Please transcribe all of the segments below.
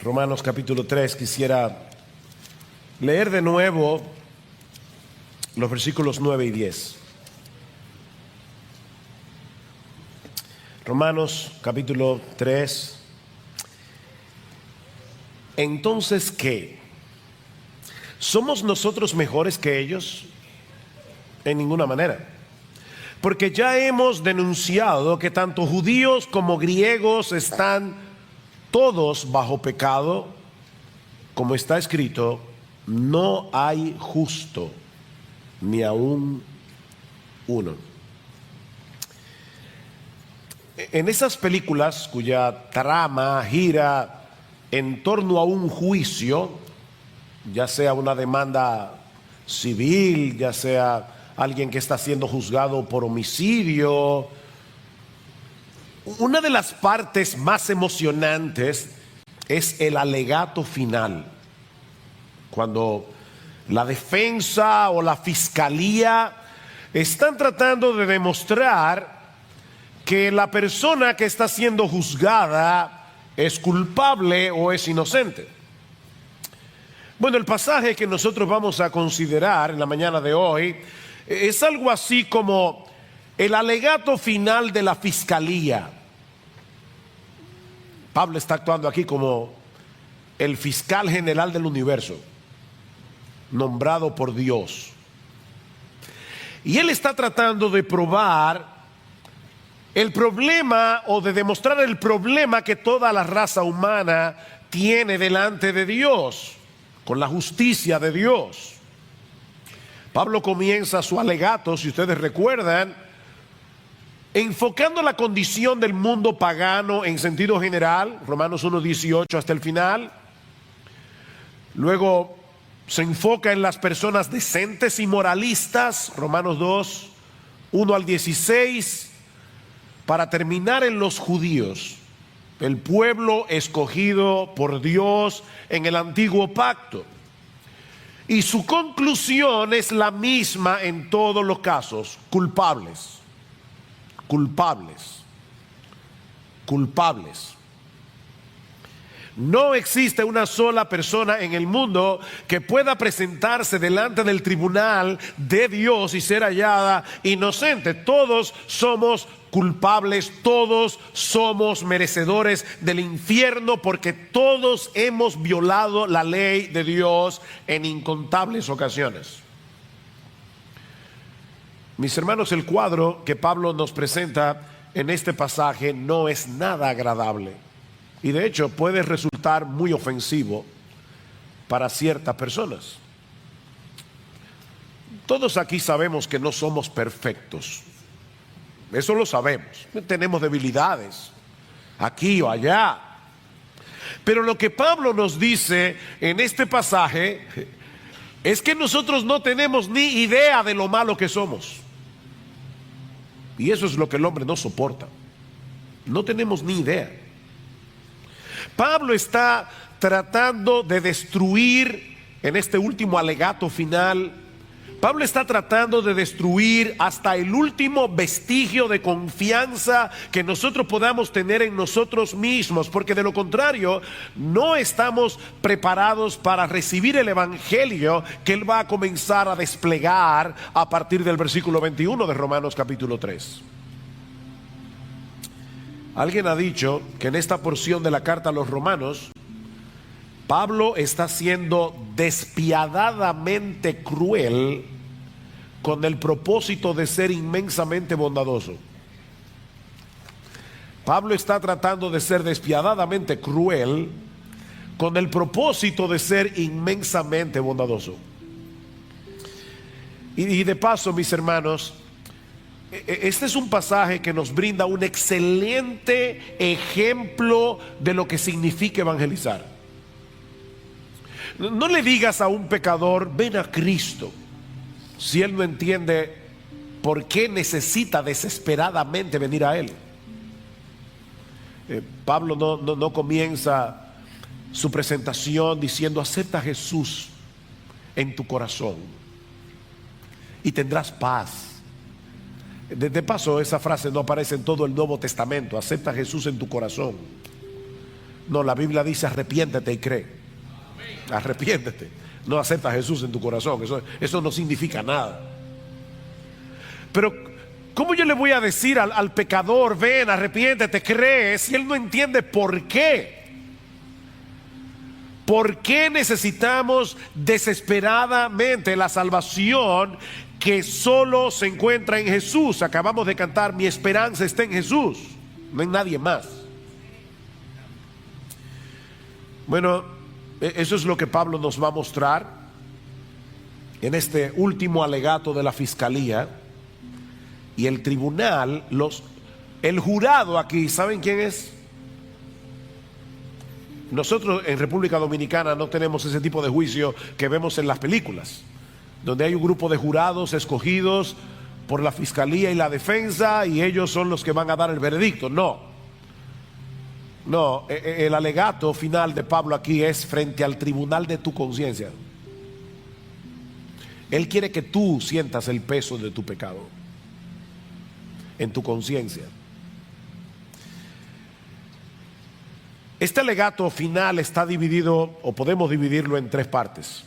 Romanos capítulo 3, quisiera leer de nuevo los versículos 9 y 10. Romanos capítulo 3. Entonces, ¿qué? ¿Somos nosotros mejores que ellos? En ninguna manera. Porque ya hemos denunciado que tanto judíos como griegos están todos bajo pecado, como está escrito, no hay justo, ni aún uno. En esas películas cuya trama gira en torno a un juicio, ya sea una demanda civil, ya sea alguien que está siendo juzgado por homicidio, una de las partes más emocionantes es el alegato final, cuando la defensa o la fiscalía están tratando de demostrar que la persona que está siendo juzgada es culpable o es inocente. Bueno, el pasaje que nosotros vamos a considerar en la mañana de hoy es algo así como el alegato final de la fiscalía. Pablo está actuando aquí como el fiscal general del universo, nombrado por Dios. Y él está tratando de probar el problema o de demostrar el problema que toda la raza humana tiene delante de Dios, con la justicia de Dios. Pablo comienza su alegato, si ustedes recuerdan, enfocando la condición del mundo pagano en sentido general, Romanos 1:18 hasta el final. Luego se enfoca en las personas decentes y moralistas, Romanos 2:1 al 16, para terminar en los judíos, el pueblo escogido por Dios en el antiguo pacto. Y su conclusión es la misma en todos los casos: culpables, culpables, culpables. No existe una sola persona en el mundo que pueda presentarse delante del tribunal de Dios y ser hallada inocente. Todos somos culpables, todos somos merecedores del infierno, porque todos hemos violado la ley de Dios en incontables ocasiones. Mis hermanos, el cuadro que Pablo nos presenta en este pasaje no es nada agradable, y de hecho puede resultar muy ofensivo para ciertas personas. Todos aquí sabemos que no somos perfectos. Eso lo sabemos. Tenemos debilidades aquí o allá. Pero lo que Pablo nos dice en este pasaje es que nosotros no tenemos ni idea de lo malo que somos. Y eso es lo que el hombre no soporta. No tenemos ni idea. Pablo está tratando de destruir, en este último alegato final, Pablo está tratando de destruir hasta el último vestigio de confianza que nosotros podamos tener en nosotros mismos, porque de lo contrario no estamos preparados para recibir el evangelio que él va a comenzar a desplegar a partir del versículo 21 de Romanos capítulo 3. Alguien ha dicho que en esta porción de la carta a los romanos, Pablo está siendo despiadadamente cruel con el propósito de ser inmensamente bondadoso. Pablo está tratando de ser despiadadamente cruel con el propósito de ser inmensamente bondadoso. Y de paso, mis hermanos, este es un pasaje que nos brinda un excelente ejemplo de lo que significa evangelizar. No le digas a un pecador: ven a Cristo, si él no entiende por qué necesita desesperadamente venir a él. Pablo no comienza su presentación diciendo: acepta a Jesús en tu corazón y tendrás paz. De paso, esa frase no aparece en todo el Nuevo Testamento: acepta a Jesús en tu corazón. No, la Biblia dice arrepiéntete y cree. Arrepiéntete. No acepta a Jesús en tu corazón. Eso no significa nada. Pero ¿cómo yo le voy a decir al pecador, ven, arrepiéntete, cree, si él no entiende por qué? ¿Por qué necesitamos desesperadamente la salvación que solo se encuentra en Jesús? Acabamos de cantar, mi esperanza está en Jesús, no en nadie más. Bueno, eso es lo que Pablo nos va a mostrar en este último alegato de la fiscalía. Y el tribunal, el jurado aquí, ¿saben quién es? Nosotros en República Dominicana no tenemos ese tipo de juicio que vemos en las películas, donde hay un grupo de jurados escogidos por la fiscalía y la defensa y ellos son los que van a dar el veredicto. No, el alegato final de Pablo aquí es frente al tribunal de tu conciencia. Él quiere que tú sientas el peso de tu pecado en tu conciencia. Este alegato final está dividido, o podemos dividirlo en tres partes.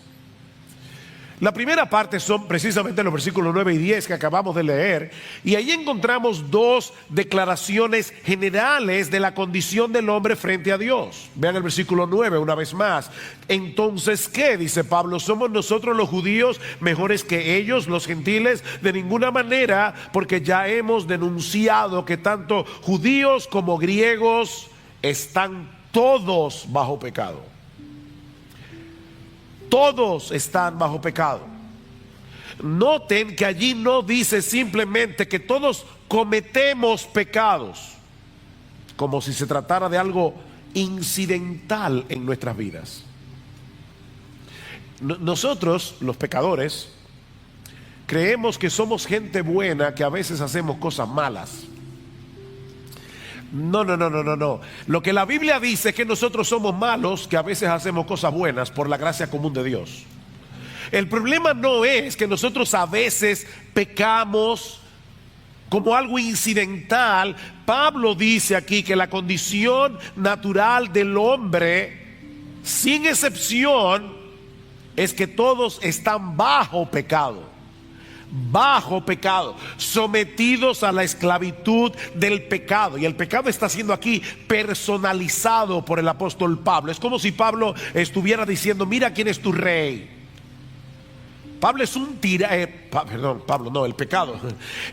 La primera parte son precisamente los versículos 9 y 10 que acabamos de leer, y ahí encontramos dos declaraciones generales de la condición del hombre frente a Dios. Vean el versículo 9 una vez más. Entonces, ¿qué? Dice Pablo, ¿somos nosotros los judíos mejores que ellos, los gentiles? De ninguna manera, porque ya hemos denunciado que tanto judíos como griegos están todos bajo pecado. Todos están bajo pecado. Noten que allí no dice simplemente que todos cometemos pecados, como si se tratara de algo incidental en nuestras vidas. Nosotros, los pecadores, creemos que somos gente buena, que a veces hacemos cosas malas. No. Lo que la Biblia dice es que nosotros somos malos, que a veces hacemos cosas buenas por la gracia común de Dios. El problema no es que nosotros a veces pecamos como algo incidental. Pablo dice aquí que la condición natural del hombre, sin excepción, es que todos están bajo pecado. Bajo pecado, sometidos a la esclavitud del pecado. Y el pecado está siendo aquí personalizado por el apóstol Pablo. Es como si Pablo estuviera diciendo, mira quién es tu rey. Pablo es un tirano, el pecado.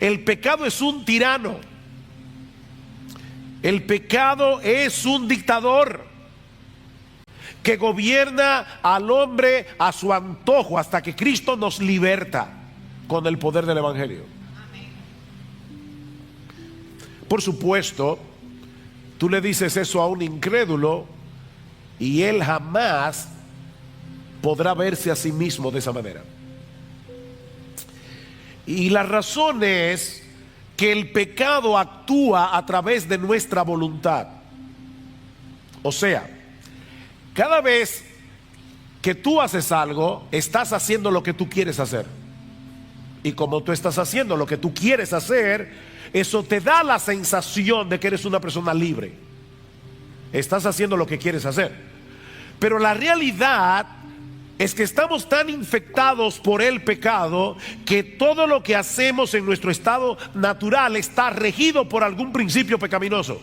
El pecado es un tirano. El pecado es un dictador que gobierna al hombre a su antojo hasta que Cristo nos liberta con el poder del evangelio. Por supuesto, tú le dices eso a un incrédulo y él jamás podrá verse a sí mismo de esa manera. Y la razón es que el pecado actúa a través de nuestra voluntad. O sea, cada vez que tú haces algo, estás haciendo lo que tú quieres hacer. Y como tú estás haciendo lo que tú quieres hacer, eso te da la sensación de que eres una persona libre. Estás haciendo lo que quieres hacer. Pero la realidad es que estamos tan infectados por el pecado que todo lo que hacemos en nuestro estado natural está regido por algún principio pecaminoso.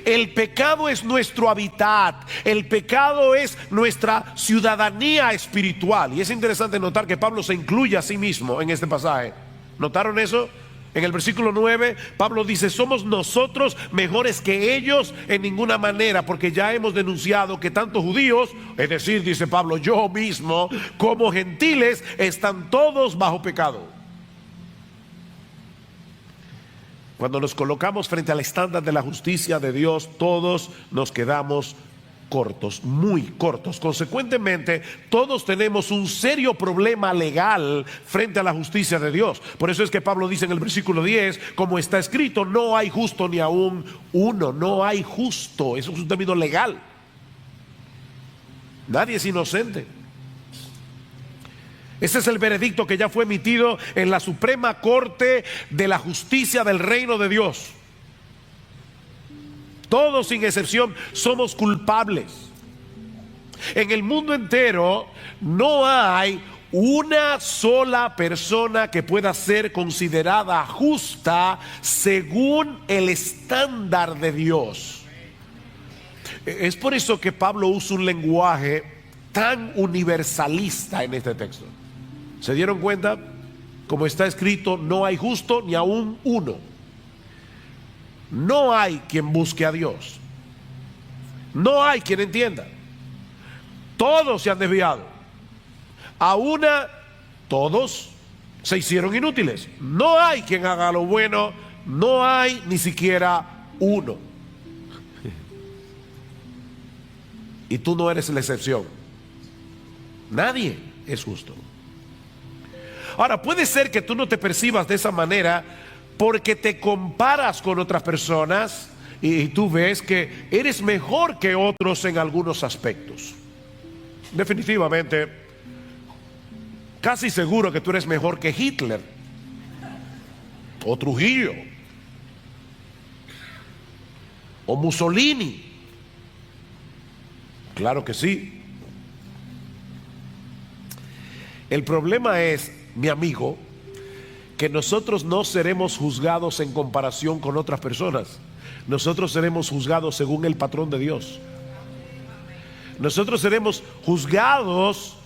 El pecado es nuestro hábitat, el pecado es nuestra ciudadanía espiritual. Y es interesante notar que Pablo se incluye a sí mismo en este pasaje. ¿Notaron eso? En el versículo 9, Pablo dice, somos nosotros mejores que ellos en ninguna manera, porque ya hemos denunciado que tanto judíos, es decir, dice Pablo, yo mismo, como gentiles, están todos bajo pecado. Cuando nos colocamos frente al estándar de la justicia de Dios, todos nos quedamos cortos, muy cortos. Consecuentemente, todos tenemos un serio problema legal frente a la justicia de Dios. Por eso es que Pablo dice en el versículo 10, como está escrito, no hay justo ni aún uno, no hay justo. Eso es un término legal. Nadie es inocente. Ese es el veredicto que ya fue emitido en la Suprema Corte de la Justicia del Reino de Dios. Todos sin excepción somos culpables. En el mundo entero no hay una sola persona que pueda ser considerada justa según el estándar de Dios. Es por eso que Pablo usa un lenguaje tan universalista en este texto. ¿Se dieron cuenta? Como está escrito, no hay justo ni aún uno. No hay quien busque a Dios. No hay quien entienda. Todos se han desviado. A una, todos se hicieron inútiles. No hay quien haga lo bueno. No hay ni siquiera uno. Y tú no eres la excepción. Nadie es justo. Ahora, puede ser que tú no te percibas de esa manera porque te comparas con otras personas y tú ves que eres mejor que otros en algunos aspectos. Definitivamente, casi seguro que tú eres mejor que Hitler o Trujillo o Mussolini. Claro que sí. El problema es, mi amigo, que nosotros no seremos juzgados en comparación con otras personas. Nosotros seremos juzgados según el patrón de Dios. Nosotros seremos juzgados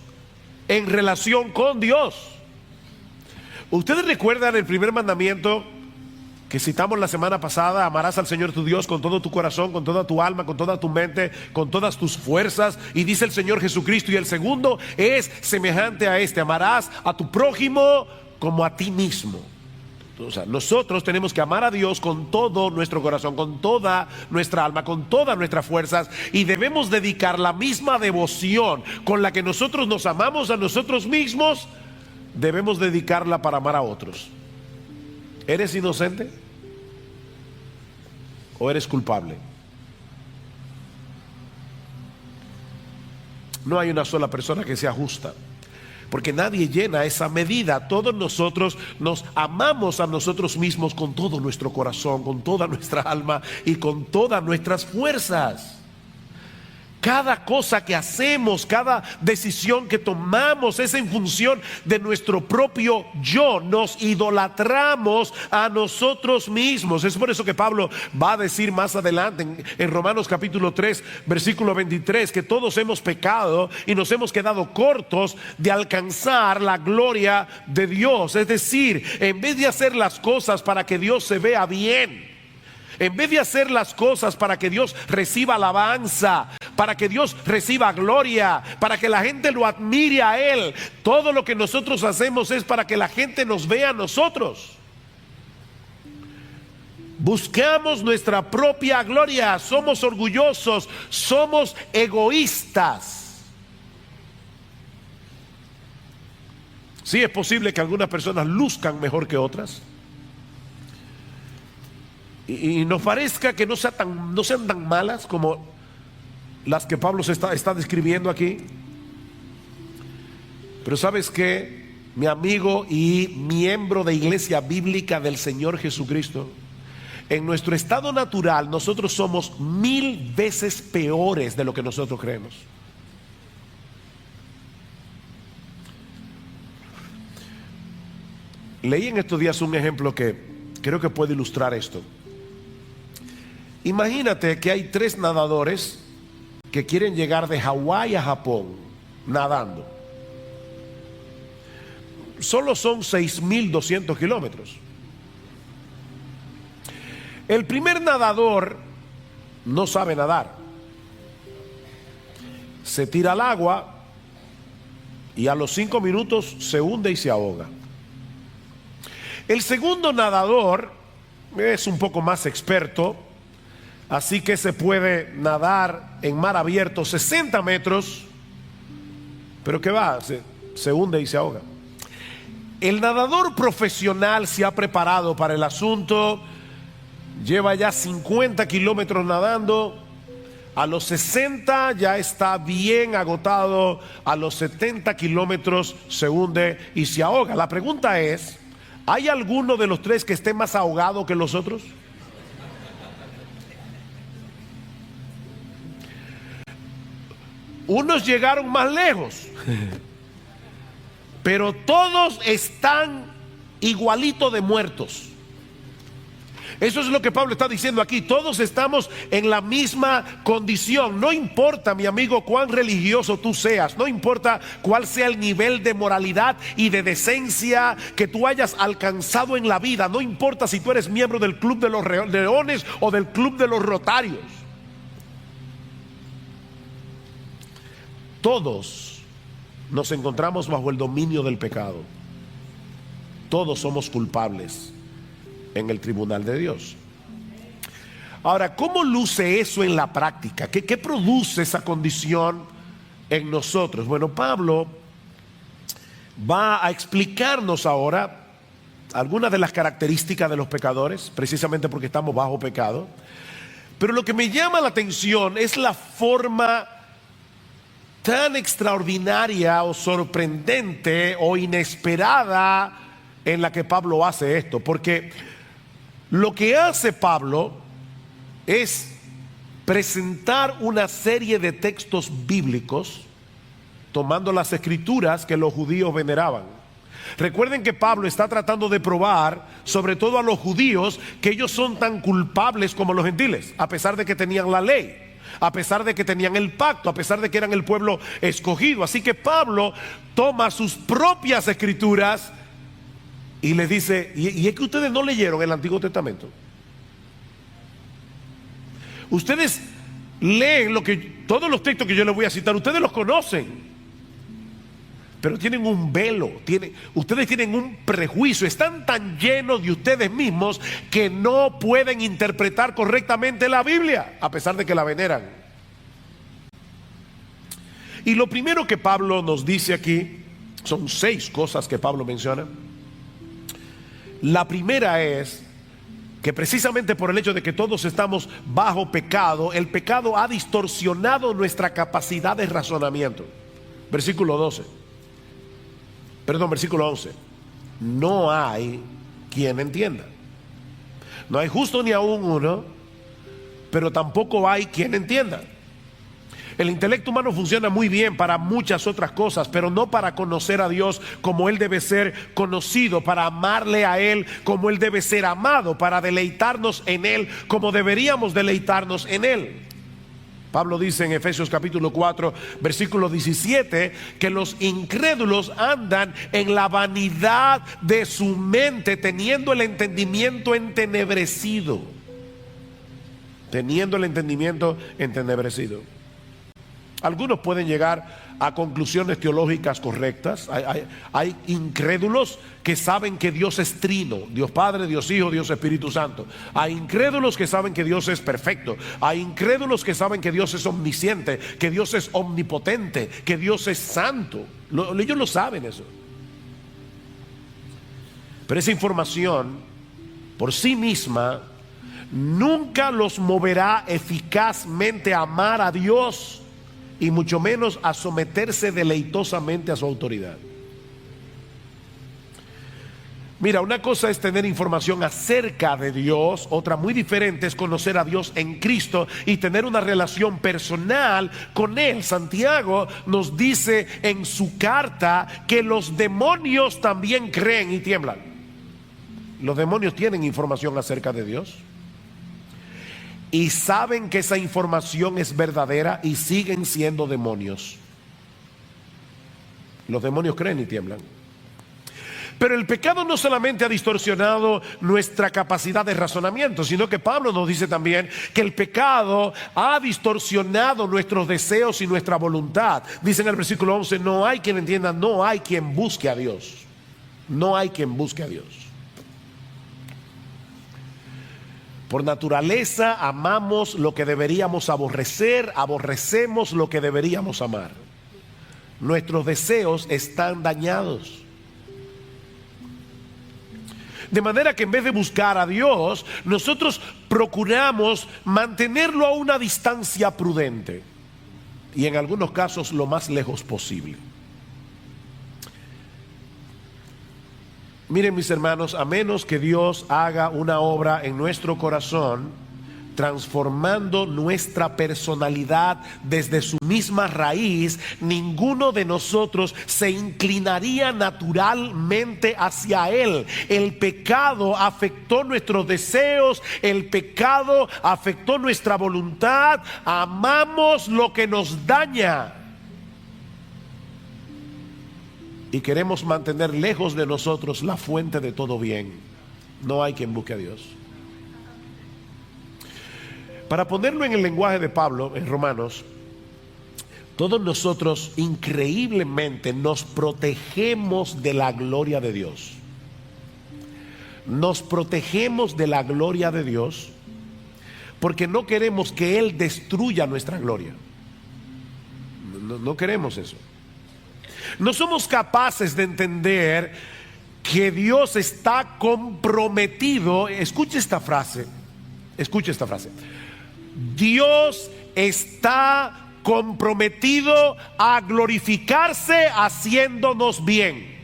en relación con Dios. Ustedes recuerdan el primer mandamiento que citamos la semana pasada: amarás al Señor tu Dios con todo tu corazón, con toda tu alma, con toda tu mente, con todas tus fuerzas. Y dice el Señor Jesucristo, y el segundo es semejante a este: amarás a tu prójimo como a ti mismo. O sea, nosotros tenemos que amar a Dios con todo nuestro corazón, con toda nuestra alma, con todas nuestras fuerzas, y debemos dedicar la misma devoción con la que nosotros nos amamos a nosotros mismos, debemos dedicarla para amar a otros. ¿Eres inocente o eres culpable? No hay una sola persona que sea justa, porque nadie llena esa medida. Todos nosotros nos amamos a nosotros mismos con todo nuestro corazón, con toda nuestra alma y con todas nuestras fuerzas. Cada cosa que hacemos, cada decisión que tomamos es en función de nuestro propio yo. Nos idolatramos a nosotros mismos. Es por eso que Pablo va a decir más adelante en Romanos capítulo 3 versículo 23 que todos hemos pecado y nos hemos quedado cortos de alcanzar la gloria de Dios. Es decir, en vez de hacer las cosas para que Dios se vea bien, en vez de hacer las cosas para que Dios reciba alabanza, para que Dios reciba gloria, para que la gente lo admire a Él, todo lo que nosotros hacemos es para que la gente nos vea a nosotros. Buscamos nuestra propia gloria, somos orgullosos, somos egoístas. Sí, es posible que algunas personas luzcan mejor que otras, y nos parezca que no sean tan malas como las que Pablo se está describiendo aquí. Pero ¿sabes qué, mi amigo y miembro de Iglesia Bíblica del Señor Jesucristo? En nuestro estado natural nosotros somos 1000 veces peores de lo que nosotros creemos. Leí en estos días un ejemplo que creo que puede ilustrar esto. Imagínate que hay 3 nadadores que quieren llegar de Hawái a Japón nadando. Solo son 6.200 kilómetros. El primer nadador no sabe nadar. Se tira al agua y a los 5 minutos se hunde y se ahoga. El segundo nadador es un poco más experto, así que se puede nadar en mar abierto 60 metros, pero ¿qué va? Se hunde y se ahoga. El nadador profesional se ha preparado para el asunto, lleva ya 50 kilómetros nadando, a los 60 ya está bien agotado, a los 70 kilómetros se hunde y se ahoga. La pregunta es, ¿hay alguno de los 3 que esté más ahogado que los otros? Unos llegaron más lejos, pero todos están igualitos de muertos. Eso es lo que Pablo está diciendo aquí. Todos estamos en la misma condición. No importa, mi amigo, cuán religioso tú seas. No importa cuál sea el nivel de moralidad y de decencia que tú hayas alcanzado en la vida. No importa si tú eres miembro del Club de los Leones o del Club de los Rotarios. Todos nos encontramos bajo el dominio del pecado. Todos somos culpables en el tribunal de Dios. Ahora, ¿cómo luce eso en la práctica? ¿Qué produce esa condición en nosotros? Bueno, Pablo va a explicarnos ahora algunas de las características de los pecadores, precisamente porque estamos bajo pecado. Pero lo que me llama la atención es la forma tan extraordinaria o sorprendente o inesperada en la que Pablo hace esto, porque lo que hace Pablo es presentar una serie de textos bíblicos tomando las escrituras que los judíos veneraban. Recuerden que Pablo está tratando de probar, sobre todo a los judíos, que ellos son tan culpables como los gentiles, a pesar de que tenían la ley, a pesar de que tenían el pacto, a pesar de que eran el pueblo escogido. Así que Pablo toma sus propias escrituras y les dice, y es que ustedes no leyeron el Antiguo Testamento. Ustedes leen todos los textos que yo les voy a citar, ustedes los conocen, pero tienen un velo, ustedes tienen un prejuicio, están tan llenos de ustedes mismos que no pueden interpretar correctamente la Biblia, a pesar de que la veneran. Y lo primero que Pablo nos dice aquí, son 6 cosas que Pablo menciona. La primera es que precisamente por el hecho de que todos estamos bajo pecado, el pecado ha distorsionado nuestra capacidad de razonamiento. Versículo 11. No hay quien entienda. No hay justo ni aún uno, pero tampoco hay quien entienda. El intelecto humano funciona muy bien para muchas otras cosas, pero no para conocer a Dios como Él debe ser conocido, para amarle a Él como Él debe ser amado, para deleitarnos en Él como deberíamos deleitarnos en Él. Pablo dice en Efesios capítulo 4, versículo 17, que los incrédulos andan en la vanidad de su mente, teniendo el entendimiento entenebrecido. Teniendo el entendimiento entenebrecido. Algunos pueden llegar a conclusiones teológicas correctas. Hay incrédulos que saben que Dios es trino, Dios Padre, Dios Hijo, Dios Espíritu Santo. Hay incrédulos que saben que Dios es perfecto. Hay incrédulos que saben que Dios es omnisciente, que Dios es omnipotente, que Dios es santo. Ellos lo saben eso. Pero esa información por sí misma nunca los moverá eficazmente a amar a Dios, y mucho menos a someterse deleitosamente a su autoridad. Mira, una cosa es tener información acerca de Dios, otra muy diferente es conocer a Dios en Cristo y tener una relación personal con Él. Santiago nos dice en su carta que los demonios también creen y tiemblan. Los demonios tienen información acerca de Dios y saben que esa información es verdadera y siguen siendo demonios. Los demonios creen y tiemblan. Pero el pecado no solamente ha distorsionado nuestra capacidad de razonamiento, sino que Pablo nos dice también que el pecado ha distorsionado nuestros deseos y nuestra voluntad. Dice en el versículo 11, no hay quien entienda, no hay quien busque a Dios. No hay quien busque a Dios. Por naturaleza amamos lo que deberíamos aborrecer, aborrecemos lo que deberíamos amar. Nuestros deseos están dañados. De manera que en vez de buscar a Dios, nosotros procuramos mantenerlo a una distancia prudente y en algunos casos lo más lejos posible. Miren mis hermanos, a menos que Dios haga una obra en nuestro corazón, transformando nuestra personalidad desde su misma raíz, ninguno de nosotros se inclinaría naturalmente hacia Él. El pecado afectó nuestros deseos, el pecado afectó nuestra voluntad, amamos lo que nos daña y queremos mantener lejos de nosotros la fuente de todo bien. No hay quien busque a Dios. Para ponerlo en el lenguaje de Pablo en Romanos, todos nosotros increíblemente nos protegemos de la gloria de Dios. Nos protegemos de la gloria de Dios porque no queremos que Él destruya nuestra gloria. No queremos eso. No somos capaces de entender que Dios está comprometido. Escuche esta frase. Dios está comprometido a glorificarse haciéndonos bien.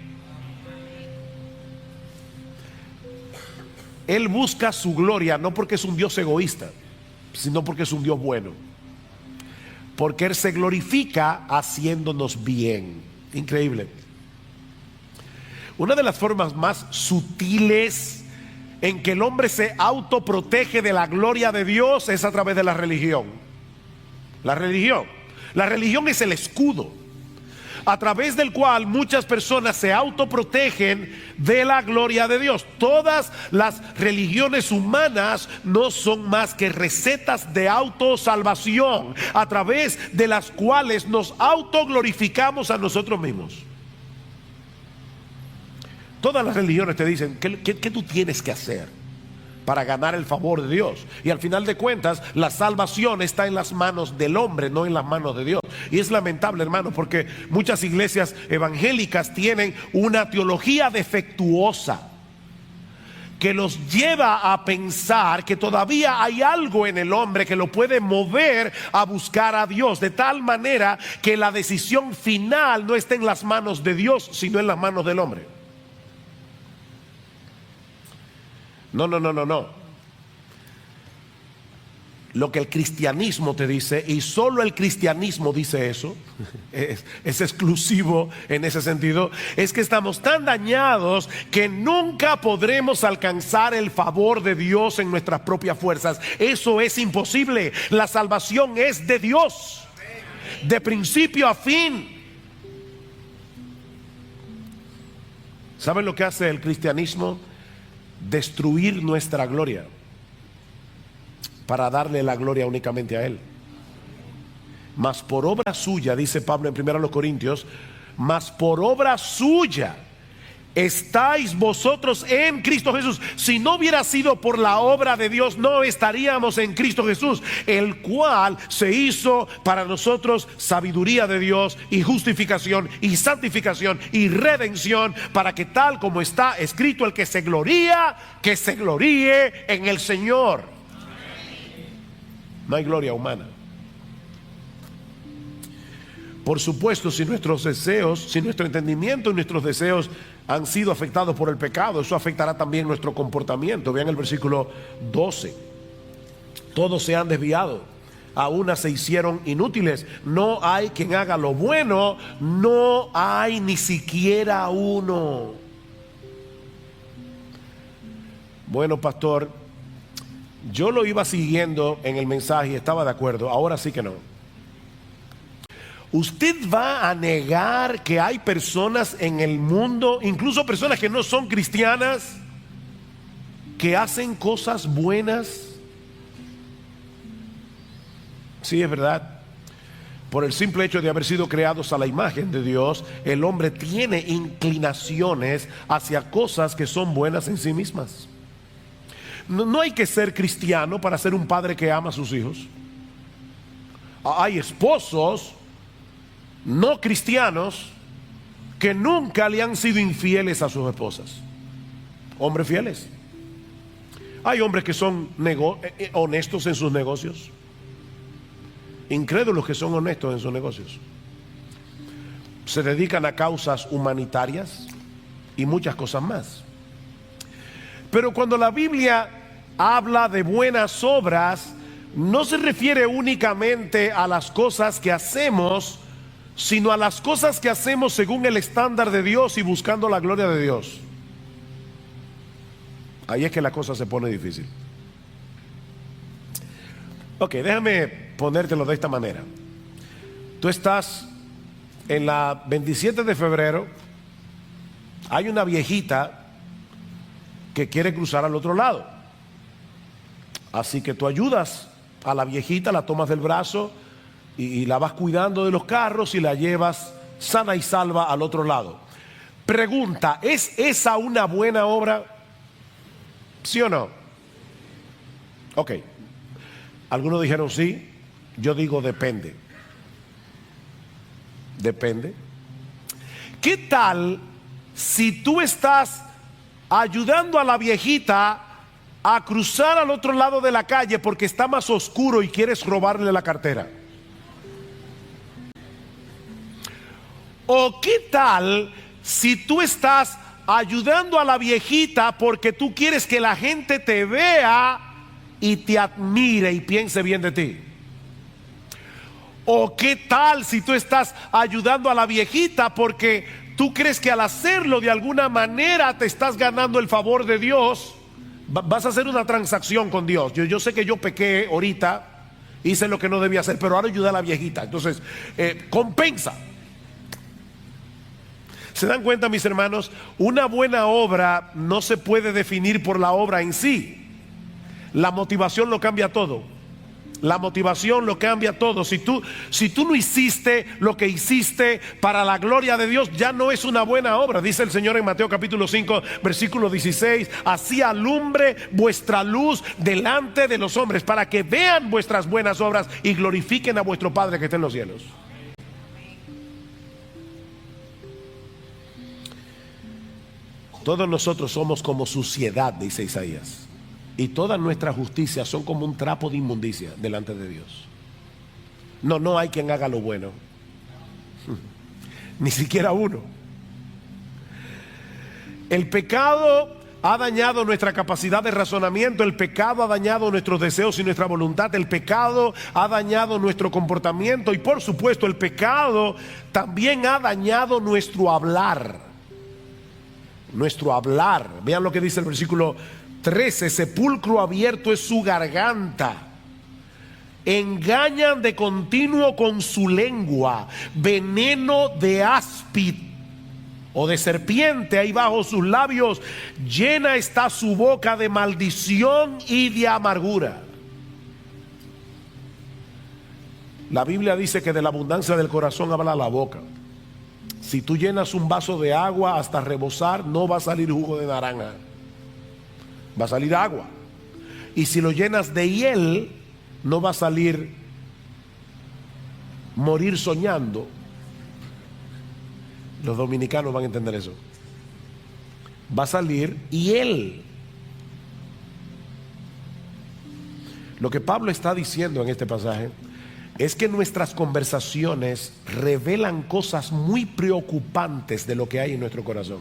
Él busca su gloria no porque es un Dios egoísta, sino porque es un Dios bueno. Porque Él se glorifica haciéndonos bien. Increíble. Una de las formas más sutiles en que el hombre se autoprotege de la gloria de Dios es a través de la religión. La religión es el escudo a través del cual muchas personas se autoprotegen de la gloria de Dios. Todas las religiones humanas no son más que recetas de autosalvación a través de las cuales nos autoglorificamos a nosotros mismos. Todas las religiones te dicen ¿qué tú tienes que hacer para ganar el favor de Dios? Y al final de cuentas, la salvación está en las manos del hombre, no en las manos de Dios. Y es lamentable, hermano, porque muchas iglesias evangélicas tienen una teología defectuosa que los lleva a pensar que todavía hay algo en el hombre que lo puede mover a buscar a Dios, de tal manera que la decisión final no está en las manos de Dios, sino en las manos del hombre. No. Lo que el cristianismo te dice, y solo el cristianismo dice eso, es exclusivo en ese sentido, es que estamos tan dañados que nunca podremos alcanzar el favor de Dios en nuestras propias fuerzas. Eso es imposible. La salvación es de Dios, de principio a fin. ¿Saben lo que hace el cristianismo? Destruir nuestra gloria para darle la gloria únicamente a Él. Mas por obra suya, dice Pablo en 1 Corintios, mas por obra suya estáis vosotros en Cristo Jesús. Si no hubiera sido por la obra de Dios, no estaríamos en Cristo Jesús, el cual se hizo para nosotros sabiduría de Dios y justificación y santificación y redención, para que tal como está escrito, el que se gloría, que se gloríe en el Señor. No hay gloria humana. Por supuesto, si nuestros deseos, si nuestro entendimiento y nuestros deseos han sido afectados por el pecado, eso afectará también nuestro comportamiento. Vean el versículo 12. Todos se han desviado, a una se hicieron inútiles. No hay quien haga lo bueno, no hay ni siquiera uno. Bueno, pastor, yo lo iba siguiendo en el mensaje y estaba de acuerdo. Ahora sí que no. ¿Usted va a negar que hay personas en el mundo, incluso personas que no son cristianas, que hacen cosas buenas? Sí, es verdad. Por el simple hecho de haber sido creados a la imagen de Dios, el hombre tiene inclinaciones hacia cosas que son buenas en sí mismas. No hay que ser cristiano para ser un padre que ama a sus hijos. Hay esposos no cristianos que nunca le han sido infieles a sus esposas. Hombres fieles. Hay hombres que son honestos en sus negocios, incrédulos que son honestos en sus negocios, se dedican a causas humanitarias y muchas cosas más. Pero cuando la Biblia habla de buenas obras, no se refiere únicamente a las cosas que hacemos, sino a las cosas que hacemos según el estándar de Dios y buscando la gloria de Dios. Ahí es que la cosa se pone difícil. Ok, déjame ponértelo de esta manera. Tú estás en la 27 de febrero, hay una viejita que quiere cruzar al otro lado. Así que tú ayudas a la viejita, la tomas del brazo y la vas cuidando de los carros y la llevas sana y salva al otro lado. Pregunta, ¿es esa una buena obra? ¿Sí o no? Ok. Algunos dijeron sí, yo digo depende. Depende. ¿Qué tal si tú estás ayudando a la viejita a cruzar al otro lado de la calle porque está más oscuro y quieres robarle la cartera? ¿O qué tal si tú estás ayudando a la viejita porque tú quieres que la gente te vea y te admire y piense bien de ti? ¿O qué tal si tú estás ayudando a la viejita porque tú crees que al hacerlo de alguna manera te estás ganando el favor de Dios? Vas a hacer una transacción con Dios. Yo sé que yo pequé ahorita, hice lo que no debía hacer, pero ahora ayudé a la viejita. Entonces, compensa. ¿Se dan cuenta, mis hermanos? Una buena obra no se puede definir por la obra en sí. La motivación lo cambia todo. La motivación lo cambia todo. Si tú no hiciste lo que hiciste para la gloria de Dios, ya no es una buena obra. Dice el Señor en Mateo capítulo 5, versículo 16: así alumbre vuestra luz delante de los hombres, para que vean vuestras buenas obras y glorifiquen a vuestro Padre que está en los cielos. Todos nosotros somos como suciedad, dice Isaías. Y todas nuestras justicias son como un trapo de inmundicia delante de Dios. No hay quien haga lo bueno. Ni siquiera uno. El pecado ha dañado nuestra capacidad de razonamiento. El pecado ha dañado nuestros deseos y nuestra voluntad. El pecado ha dañado nuestro comportamiento. Y por supuesto, el pecado también ha dañado nuestro hablar. Nuestro hablar. Vean lo que dice el versículo 13: sepulcro abierto es su garganta, engañan de continuo con su lengua, veneno de áspid o de serpiente hay bajo sus labios, llena está su boca de maldición y de amargura. La Biblia dice que de la abundancia del corazón habla la boca. Si tú llenas un vaso de agua hasta rebosar, no va a salir jugo de naranja, va a salir agua. Y si lo llenas de hiel, no va a salir morir soñando. Los dominicanos van a entender eso. Va a salir hiel. Lo que Pablo está diciendo en este pasaje es que nuestras conversaciones revelan cosas muy preocupantes de lo que hay en nuestro corazón.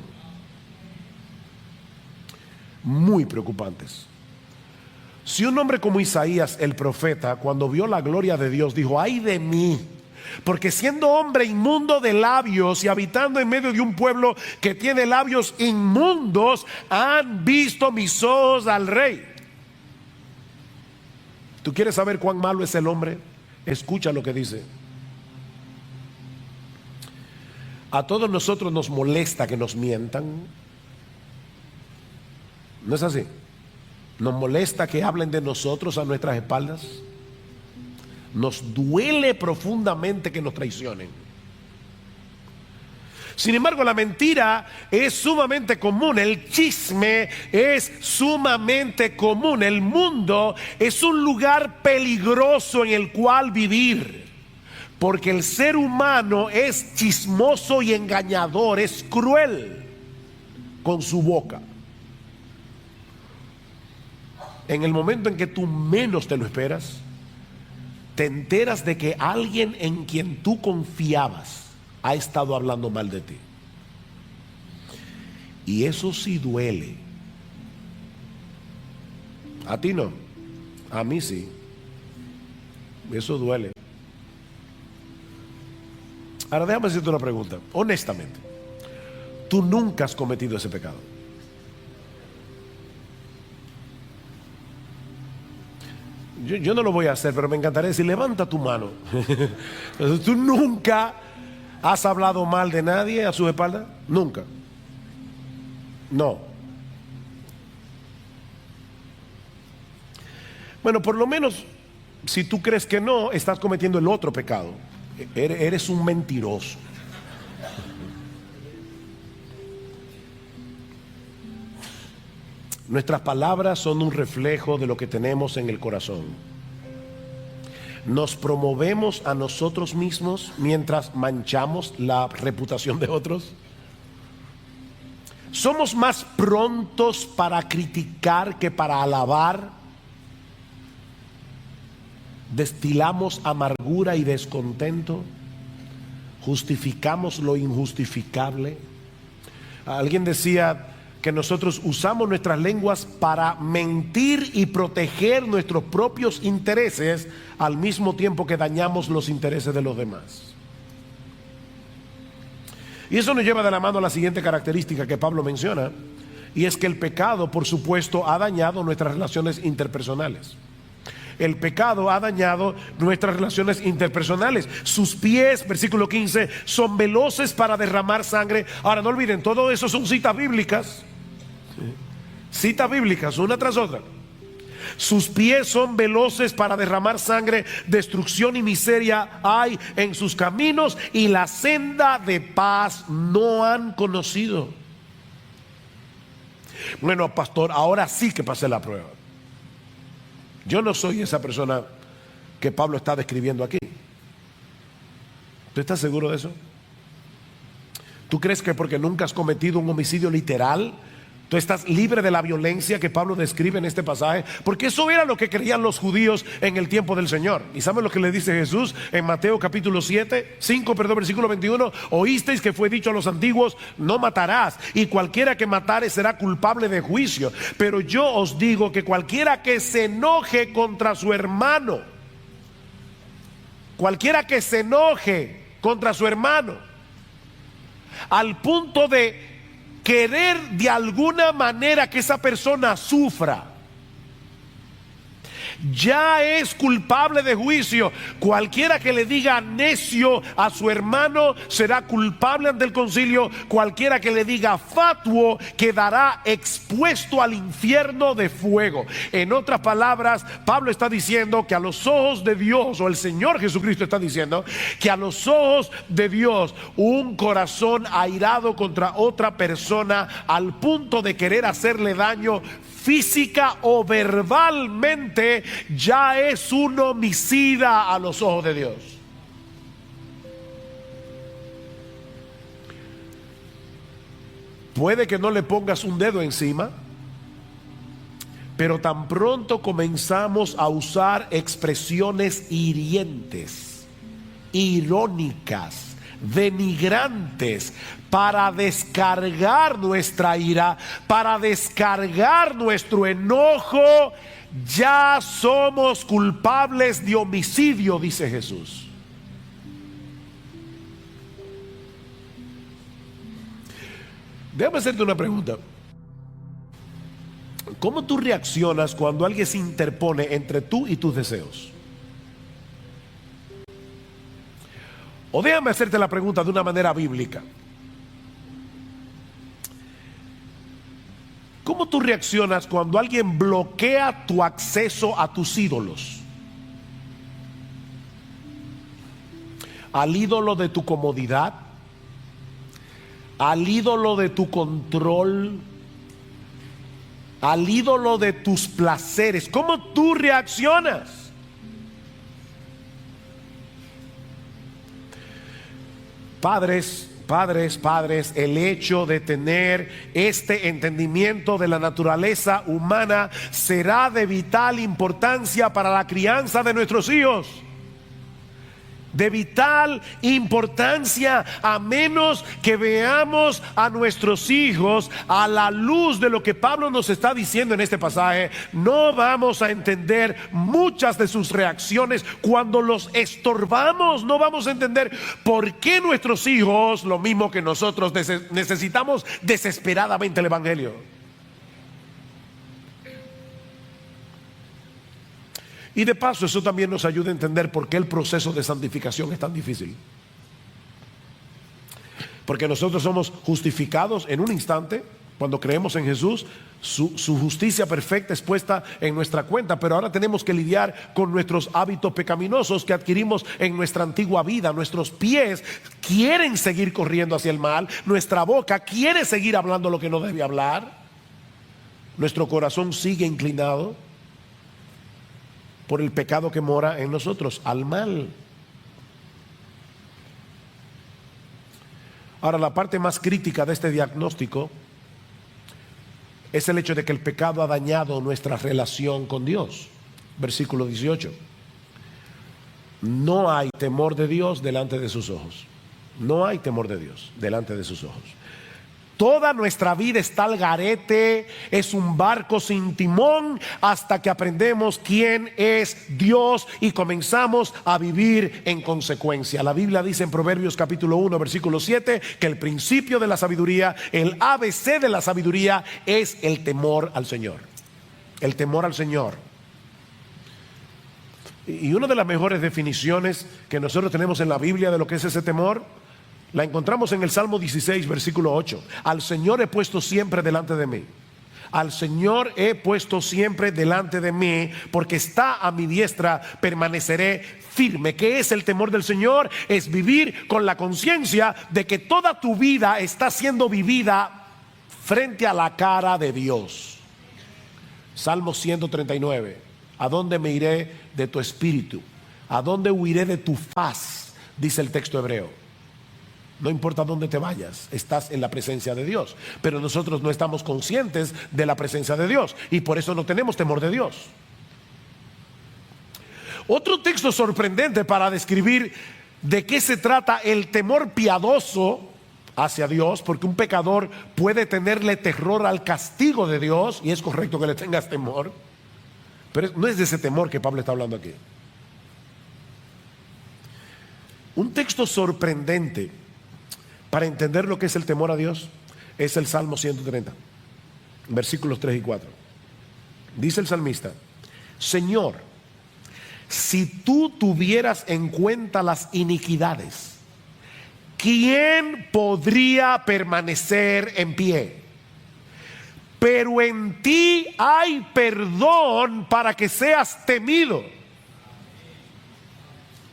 Muy preocupantes. Si un hombre como Isaías, el profeta, cuando vio la gloria de Dios, dijo: ay de mí, porque siendo hombre inmundo de labios y habitando en medio de un pueblo que tiene labios inmundos, han visto mis ojos al Rey. ¿Tú quieres saber cuán malo es el hombre? Escucha lo que dice. A todos nosotros nos molesta que nos mientan. ¿No es así? Nos molesta que hablen de nosotros a nuestras espaldas. Nos duele profundamente que nos traicionen. Sin embargo, la mentira es sumamente común. El chisme es sumamente común. El mundo es un lugar peligroso en el cual vivir, porque el ser humano es chismoso y engañador, es cruel con su boca. En el momento en que tú menos te lo esperas, te enteras de que alguien en quien tú confiabas ha estado hablando mal de ti. Y eso sí duele. A ti no, a mí sí. Eso duele. Ahora déjame hacerte una pregunta. Honestamente, tú nunca has cometido ese pecado. Yo no lo voy a hacer, pero me encantaría decir, levanta tu mano. ¿Tú nunca has hablado mal de nadie a su espalda? Nunca. No. Bueno, por lo menos, si tú crees que no, estás cometiendo el otro pecado. Eres un mentiroso. Nuestras palabras son un reflejo de lo que tenemos en el corazón. Nos promovemos a nosotros mismos mientras manchamos la reputación de otros. Somos más prontos para criticar que para alabar. Destilamos amargura y descontento. Justificamos lo injustificable. Alguien decía que nosotros usamos nuestras lenguas para mentir y proteger nuestros propios intereses al mismo tiempo que dañamos los intereses de los demás. Y eso nos lleva de la mano a la siguiente característica que Pablo menciona, y es que el pecado, por supuesto, ha dañado nuestras relaciones interpersonales. El pecado ha dañado nuestras relaciones interpersonales. Sus pies, versículo 15, son veloces para derramar sangre. Ahora no olviden, todo eso son citas bíblicas. Citas bíblicas, una tras otra. Sus pies son veloces para derramar sangre. Destrucción y miseria hay en sus caminos, y la senda de paz no han conocido. Bueno, pastor, ahora sí que pasé la prueba. Yo no soy esa persona que Pablo está describiendo aquí. ¿Tú estás seguro de eso? ¿Tú crees que porque nunca has cometido un homicidio literal, tú estás libre de la violencia que Pablo describe en este pasaje? Porque eso era lo que creían los judíos en el tiempo del Señor. ¿Y saben lo que le dice Jesús en Mateo capítulo 5, versículo 21? Oísteis que fue dicho a los antiguos, no matarás, y cualquiera que matare será culpable de juicio. Pero yo os digo que cualquiera que se enoje contra su hermano, cualquiera que se enoje contra su hermano, al punto de querer de alguna manera que esa persona sufra, ya es culpable de juicio. Cualquiera que le diga necio a su hermano será culpable ante el concilio. Cualquiera que le diga fatuo quedará expuesto al infierno de fuego. En otras palabras, Pablo está diciendo que a los ojos de Dios, o el Señor Jesucristo está diciendo que a los ojos de Dios, un corazón airado contra otra persona al punto de querer hacerle daño física o verbalmente, ya es un homicida a los ojos de Dios. Puede que no le pongas un dedo encima, pero tan pronto comenzamos a usar expresiones hirientes, irónicas, denigrantes, para descargar nuestra ira, para descargar nuestro enojo, ya somos culpables de homicidio, dice Jesús. Déjame hacerte una pregunta. ¿Cómo tú reaccionas cuando alguien se interpone entre tú y tus deseos? O déjame hacerte la pregunta de una manera bíblica. ¿Cómo tú reaccionas cuando alguien bloquea tu acceso a tus ídolos? Al ídolo de tu comodidad, al ídolo de tu control, al ídolo de tus placeres. ¿Cómo tú reaccionas? Padres, el hecho de tener este entendimiento de la naturaleza humana será de vital importancia para la crianza de nuestros hijos. de vital importancia, a menos que veamos a nuestros hijos a la luz de lo que Pablo nos está diciendo en este pasaje. No vamos a entender muchas de sus reacciones cuando los estorbamos. No vamos a entender por qué nuestros hijos, lo mismo que nosotros, necesitamos desesperadamente el evangelio. Y de paso, eso también nos ayuda a entender por qué el proceso de santificación es tan difícil. Porque nosotros somos justificados en un instante cuando creemos en Jesús. Su justicia perfecta es puesta en nuestra cuenta, pero ahora tenemos que lidiar con nuestros hábitos pecaminosos que adquirimos en nuestra antigua vida. Nuestros pies quieren seguir corriendo hacia el mal, nuestra boca quiere seguir hablando lo que no debe hablar, nuestro corazón sigue inclinado por el pecado que mora en nosotros, al mal. Ahora, la parte más crítica de este diagnóstico es el hecho de que el pecado ha dañado nuestra relación con Dios. Versículo 18. No hay temor de Dios delante de sus ojos. No hay temor de Dios delante de sus ojos. Toda nuestra vida está al garete, es un barco sin timón hasta que aprendemos quién es Dios y comenzamos a vivir en consecuencia. La Biblia dice en Proverbios capítulo 1 versículo 7 que el principio de la sabiduría, el ABC de la sabiduría es el temor al Señor. El temor al Señor. Y una de las mejores definiciones que nosotros tenemos en la Biblia de lo que es ese temor, la encontramos en el Salmo 16, versículo 8. Al Señor he puesto siempre delante de mí. Al Señor he puesto siempre delante de mí, porque está a mi diestra, permaneceré firme. ¿Qué es el temor del Señor? Es vivir con la conciencia de que toda tu vida está siendo vivida frente a la cara de Dios. Salmo 139. ¿A dónde me iré de tu espíritu? ¿A dónde huiré de tu faz? Dice el texto hebreo. No importa dónde te vayas, estás en la presencia de Dios. Pero nosotros no estamos conscientes de la presencia de Dios y por eso no tenemos temor de Dios. Otro texto sorprendente para describir de qué se trata el temor piadoso hacia Dios, porque un pecador puede tenerle terror al castigo de Dios, y es correcto que le tengas temor, pero no es de ese temor que Pablo está hablando aquí. Un texto sorprendente para entender lo que es el temor a Dios es el Salmo 130, versículos 3 y 4. Dice el salmista: Señor, si tú tuvieras en cuenta las iniquidades, ¿quién podría permanecer en pie? Pero en ti hay perdón para que seas temido.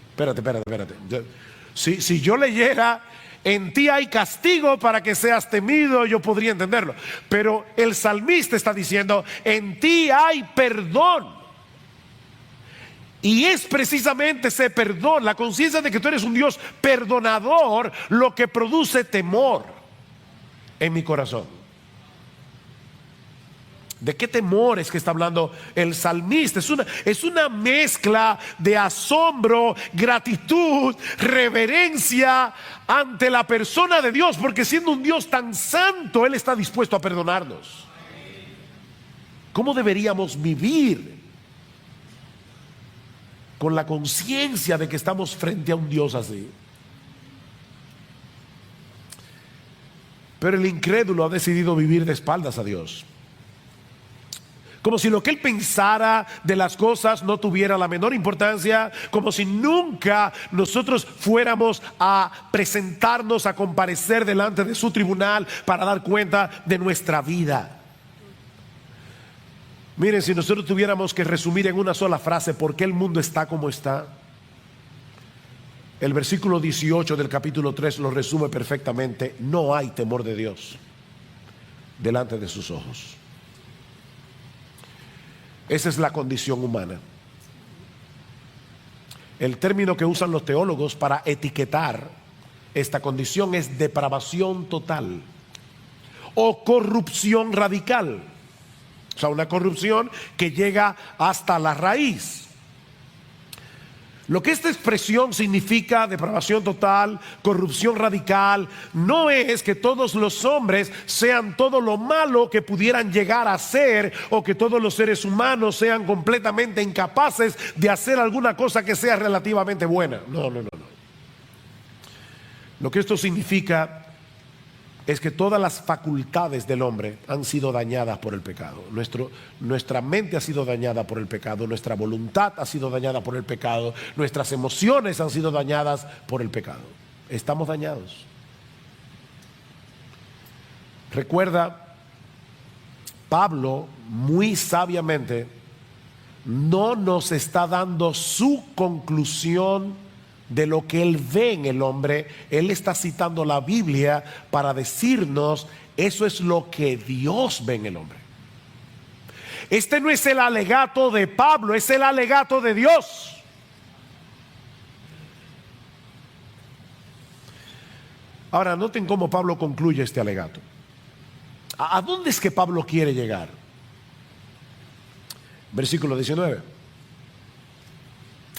Espérate. Si yo leyera en ti hay castigo para que seas temido, yo podría entenderlo. Pero el salmista está diciendo: en ti hay perdón. Y es precisamente ese perdón, la conciencia de que tú eres un Dios perdonador, lo que produce temor en mi corazón. ¿De qué temor es que está hablando el salmista? Es una mezcla de asombro, gratitud, reverencia ante la persona de Dios, porque siendo un Dios tan santo, Él está dispuesto a perdonarnos. ¿Cómo deberíamos vivir con la conciencia de que estamos frente a un Dios así? Pero el incrédulo ha decidido vivir de espaldas a Dios, como si lo que él pensara de las cosas no tuviera la menor importancia, como si nunca nosotros fuéramos a presentarnos, a comparecer delante de su tribunal para dar cuenta de nuestra vida. Miren, si nosotros tuviéramos que resumir en una sola frase por qué el mundo está como está, el versículo 18 del capítulo 3 lo resume perfectamente. No hay temor de Dios delante de sus ojos. Esa es la condición humana. El término que usan los teólogos para etiquetar esta condición es depravación total o corrupción radical. O sea, una corrupción que llega hasta la raíz. Lo que esta expresión significa, depravación total, corrupción radical, no es que todos los hombres sean todo lo malo que pudieran llegar a ser, o que todos los seres humanos sean completamente incapaces de hacer alguna cosa que sea relativamente buena. No. Lo que esto significa es que todas las facultades del hombre han sido dañadas por el pecado. Nuestra mente ha sido dañada por el pecado, nuestra voluntad ha sido dañada por el pecado, nuestras emociones han sido dañadas por el pecado. Estamos dañados. Recuerda, Pablo muy sabiamente no nos está dando su conclusión de lo que él ve en el hombre. Él está citando la Biblia para decirnos: eso es lo que Dios ve en el hombre. Este no es el alegato de Pablo, es el alegato de Dios. Ahora noten cómo Pablo concluye este alegato. ¿A dónde es que Pablo quiere llegar? Versículo 19.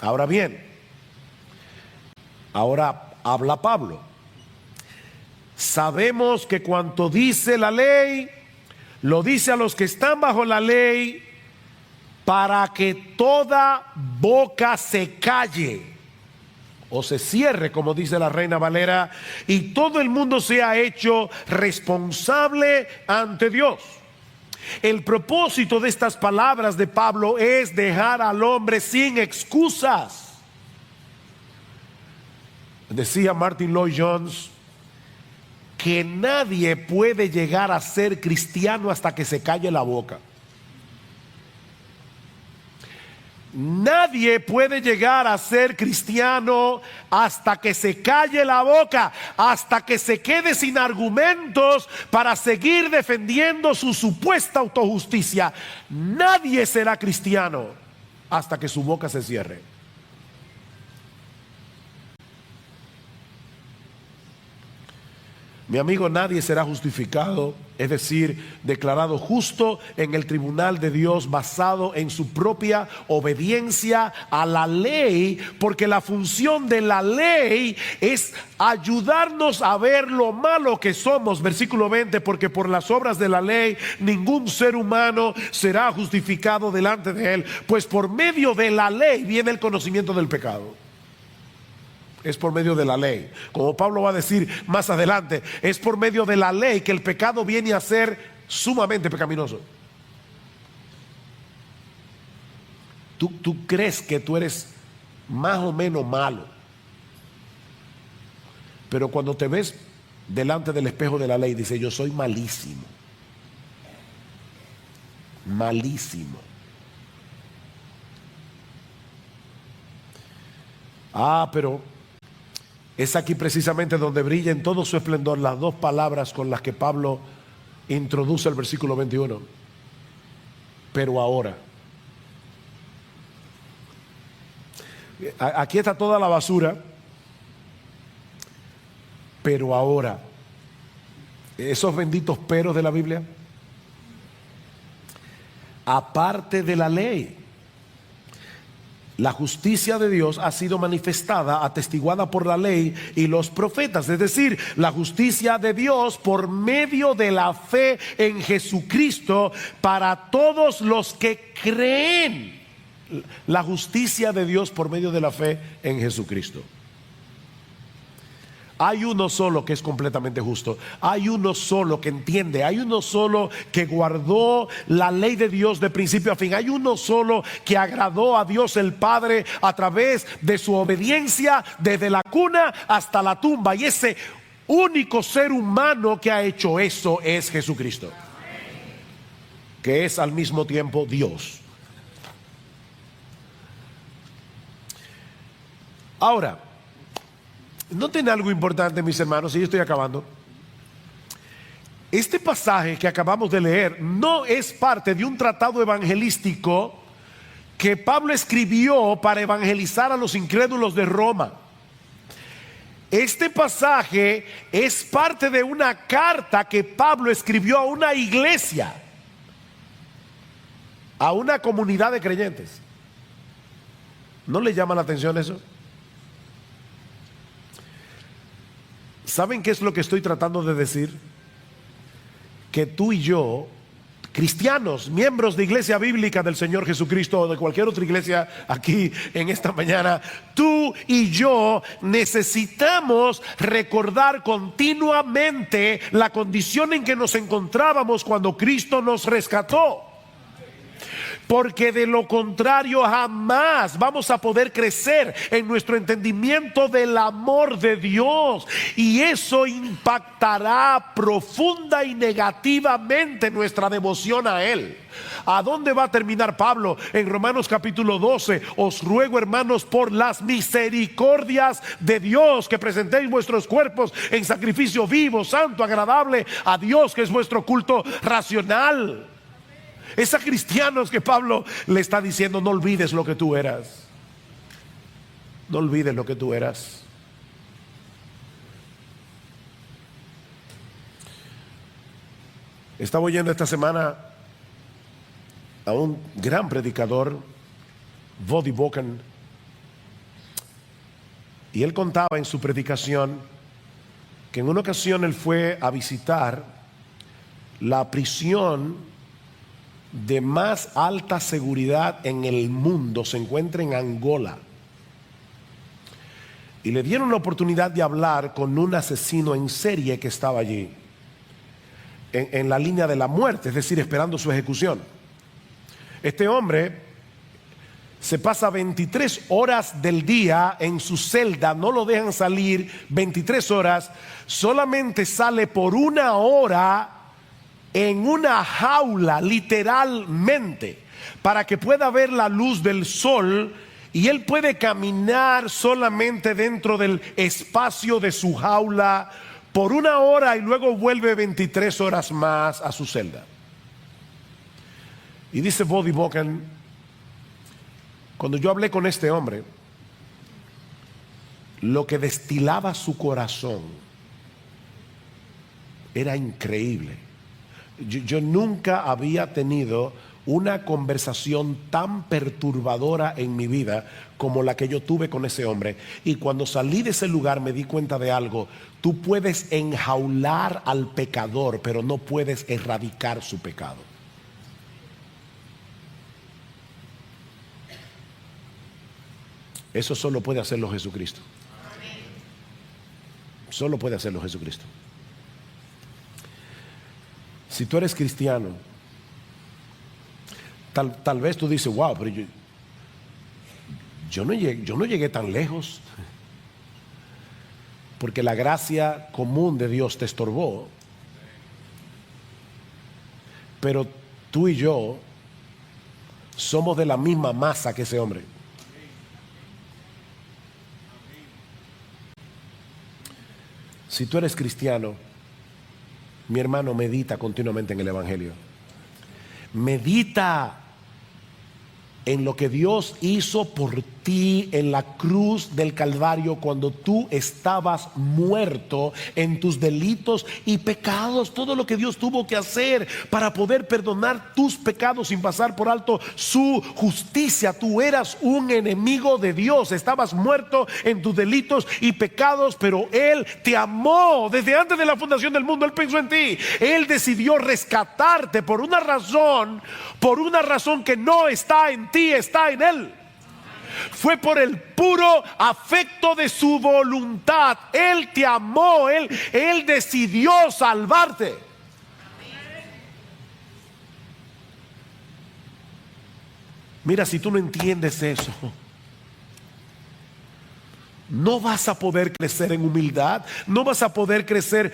Ahora bien, ahora habla Pablo. Sabemos que cuanto dice la ley, lo dice a los que están bajo la ley, para que toda boca se calle o se cierre, como dice la Reina Valera, y todo el mundo sea hecho responsable ante Dios. El propósito de estas palabras de Pablo es dejar al hombre sin excusas. Decía Martin Lloyd Jones que nadie puede llegar a ser cristiano hasta que se calle la boca. Nadie puede llegar a ser cristiano hasta que se calle la boca, hasta que se quede sin argumentos para seguir defendiendo su supuesta autojusticia. Nadie será cristiano hasta que su boca se cierre. Mi amigo, nadie será justificado, es decir, declarado justo en el tribunal de Dios basado en su propia obediencia a la ley, porque la función de la ley es ayudarnos a ver lo malo que somos. Versículo 20, porque por las obras de la ley ningún ser humano será justificado delante de él, pues por medio de la ley viene el conocimiento del pecado. Es por medio de la ley. Como Pablo va a decir más adelante, es por medio de la ley que el pecado viene a ser sumamente pecaminoso. Tú crees que tú eres más o menos malo, pero cuando te ves delante del espejo de la ley, dices: yo soy malísimo. Malísimo. Pero es aquí precisamente donde brilla en todo su esplendor las dos palabras con las que Pablo introduce el versículo 21. Pero ahora. Aquí está toda la basura. Pero ahora. Esos benditos peros de la Biblia. Aparte de la ley, la justicia de Dios ha sido manifestada, atestiguada por la ley y los profetas. Es decir, la justicia de Dios por medio de la fe en Jesucristo para todos los que creen. La justicia de Dios por medio de la fe en Jesucristo. Hay uno solo que es completamente justo. Hay uno solo que entiende. Hay uno solo que guardó la ley de Dios de principio a fin. Hay uno solo que agradó a Dios el Padre a través de su obediencia desde la cuna hasta la tumba. Y ese único ser humano que ha hecho eso es Jesucristo, que es al mismo tiempo Dios. Ahora, noten algo importante, mis hermanos, y yo estoy acabando. Este pasaje que acabamos de leer no es parte de un tratado evangelístico que Pablo escribió para evangelizar a los incrédulos de Roma. Este pasaje es parte de una carta que Pablo escribió a una iglesia, a una comunidad de creyentes. ¿No le llama la atención eso? ¿Saben qué es lo que estoy tratando de decir? Que tú y yo, cristianos, miembros de Iglesia Bíblica del Señor Jesucristo o de cualquier otra iglesia aquí en esta mañana, tú y yo necesitamos recordar continuamente la condición en que nos encontrábamos cuando Cristo nos rescató. Porque de lo contrario jamás vamos a poder crecer en nuestro entendimiento del amor de Dios, y eso impactará profunda y negativamente nuestra devoción a Él. ¿A dónde va a terminar Pablo? En Romanos capítulo 12, os ruego, hermanos, por las misericordias de Dios, que presentéis vuestros cuerpos en sacrificio vivo, santo, agradable a Dios, que es vuestro culto racional. Es a cristianos que Pablo le está diciendo: no olvides lo que tú eras. No olvides lo que tú eras. Estaba oyendo esta semana a un gran predicador, Voddie Baucham, y él contaba en su predicación que en una ocasión él fue a visitar la prisión de más alta seguridad en el mundo. Se encuentra en Angola, y le dieron la oportunidad de hablar con un asesino en serie que estaba allí en la línea de la muerte, es decir, esperando su ejecución. Este hombre se pasa 23 horas del día en su celda, no lo dejan salir 23 horas, solamente sale por 1 hora en una jaula, literalmente, para que pueda ver la luz del sol, y él puede caminar solamente dentro del espacio de su jaula por 1 hora, y luego vuelve 23 horas más a su celda. Y dice Voddie Baucham: cuando yo hablé con este hombre, lo que destilaba su corazón era increíble. Yo nunca había tenido una conversación tan perturbadora en mi vida como la que yo tuve con ese hombre. Y cuando salí de ese lugar me di cuenta de algo: tú puedes enjaular al pecador, pero no puedes erradicar su pecado. Eso solo puede hacerlo Jesucristo. Solo puede hacerlo Jesucristo. Si tú eres cristiano, tal vez tú dices: wow, pero yo no llegué tan lejos, porque la gracia común de Dios te estorbó. Pero tú y yo somos de la misma masa que ese hombre. Si tú eres cristiano, mi hermano, medita continuamente en el Evangelio. Medita en lo que Dios hizo por ti en la cruz del Calvario, cuando tú estabas muerto en tus delitos y pecados. Todo lo que Dios tuvo que hacer para poder perdonar tus pecados sin pasar por alto su justicia. Tú eras un enemigo de Dios, estabas muerto en tus delitos y pecados, pero Él te amó desde antes de la fundación del mundo. Él pensó en ti. Él decidió rescatarte por una razón que no está en ti, está en Él. Fue por el puro afecto de su voluntad. Él te amó, Él decidió salvarte. Mira, si tú no entiendes eso, no vas a poder crecer en humildad, no vas a poder crecer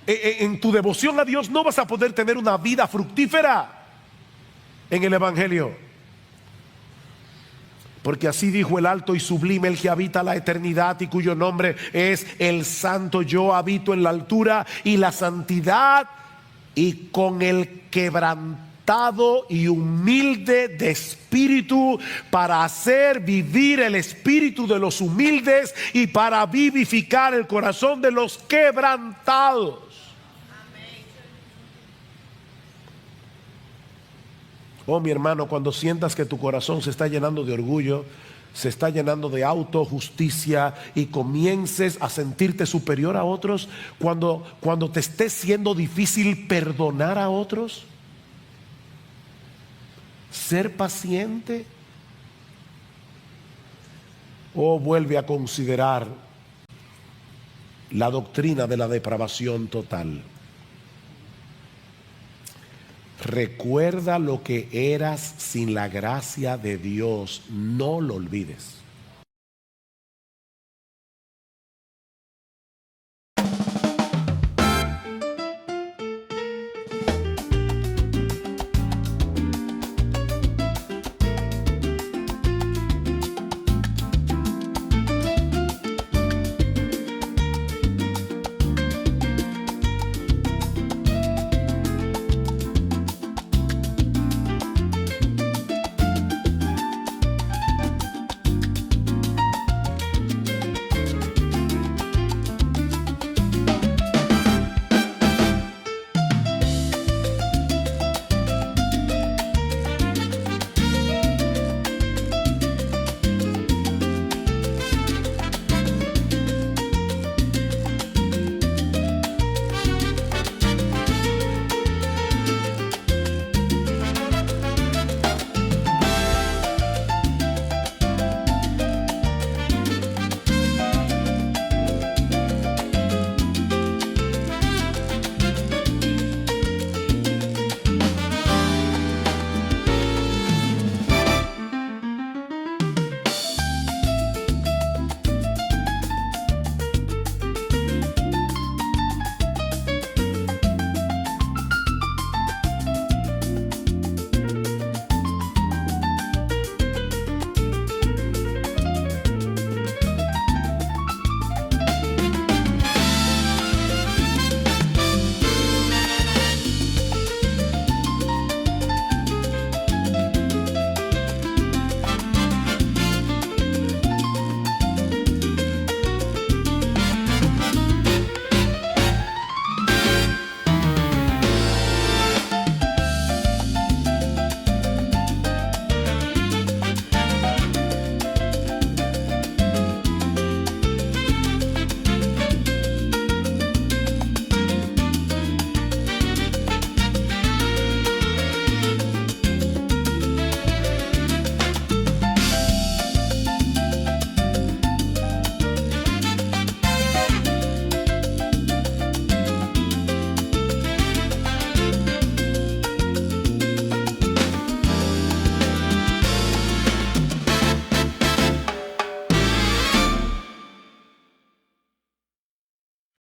en tu devoción a Dios, no vas a poder tener una vida fructífera en el Evangelio. Porque así dijo el alto y sublime, el que habita la eternidad y cuyo nombre es el Santo: yo habito en la altura y la santidad, y con el quebrantado y humilde de espíritu, para hacer vivir el espíritu de los humildes y para vivificar el corazón de los quebrantados. Oh, mi hermano, cuando sientas que tu corazón se está llenando de orgullo, se está llenando de autojusticia y comiences a sentirte superior a otros, cuando te esté siendo difícil perdonar a otros, ser paciente, o vuelve a considerar la doctrina de la depravación total. Recuerda lo que eras sin la gracia de Dios, no lo olvides.